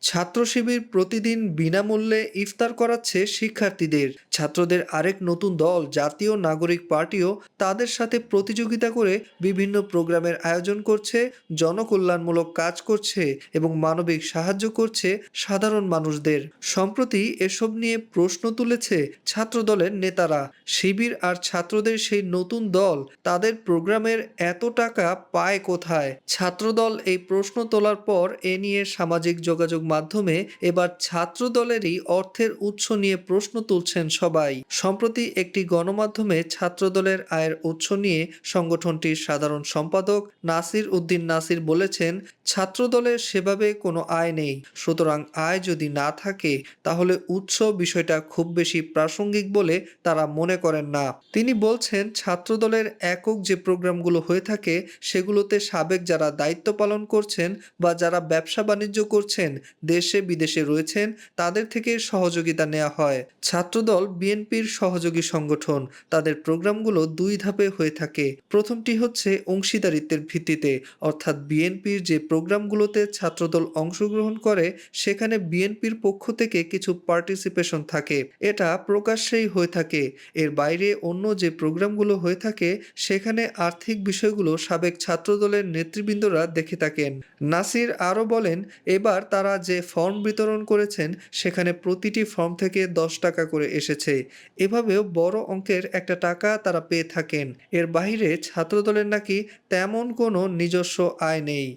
ছাত্র শিবির প্রতিদিন বিনামূল্যে ইফতার করাচ্ছে শিক্ষার্থীদের। ছাত্রদের আরেক নতুন দল জাতীয় নাগরিক পার্টিও তাদের সাথে প্রতিযোগিতা করে বিভিন্ন প্রোগ্রামের আয়োজন করছে, জনকল্যাণমূলক কাজ করছে এবং মানবিক সাহায্য করছে সাধারণ মানুষদের। সম্প্রতি এসব নিয়ে প্রশ্ন তুলেছে ছাত্র দলের নেতারা। শিবির আর ছাত্রদের সেই নতুন দল তাদের প্রোগ্রামের এত টাকা পায় কোথায়? ছাত্রদল এই প্রশ্ন তোলার পর এ নিয়ে সামাজিক যোগাযোগ মাধ্যমে এবার ছাত্র দলেরই অর্থের উৎস নিয়ে প্রশ্ন তুলছেন সবাই। সম্প্রতি একটি গণমাধ্যমে ছাত্রদলের আয়ের উৎস নিয়ে সংগঠনটির সাধারণ সম্পাদক নাসির উদ্দিন নাসির বলেছেন, ছাত্রদলের সেভাবে কোনো আয় নেই, সুতরাং আয় যদি না থাকে তাহলে উৎস বিষয়টা খুব বেশি প্রাসঙ্গিক বলে তারা মনে করেন না। তিনি বলছেন, ছাত্রদলের একক যে প্রোগ্রামগুলো হয়ে থাকে সেগুলোতে সাবেক যারা দায়িত্ব পালন করছেন বা যারা ব্যবসা বাণিজ্য করছেন, দেশে বিদেশে রয়েছেন, তাদের থেকে সহযোগিতা নেওয়া হয়। ছাত্রদল বিএনপির সহযোগী সংগঠন। তাদের প্রোগ্রামগুলো দুই ধাপে হয়ে থাকে। প্রথমটি হচ্ছে অংশীদারিত্বের ভিত্তিতে, অর্থাৎ বিএনপির যে প্রোগ্রামগুলোতে ছাত্রদল অংশগ্রহণ করে সেখানে বিএনপির পক্ষ থেকে কিছু পার্টিসিপেশন থাকে, এটা প্রকাশ্যেই হয়ে থাকে। এর বাইরে অন্য যে প্রোগ্রামগুলো হয়ে থাকে সেখানে আর্থিক বিষয়গুলো সাবেক ছাত্রদলের নেতৃবৃন্দরা দেখে থাকেন। নাসির আরও বলেন, এবার তারা যে ফর্ম বিতরণ করেছেন সেখানে প্রতিটি ফর্ম থেকে 10 টাকা করে এসেছে। এভাবেও বড় অঙ্কের একটা টাকা তারা পেয়ে থাকেন। এর বাইরে ছাত্রদলের নাকি তেমন কোনো নিজস্ব আয় নেই।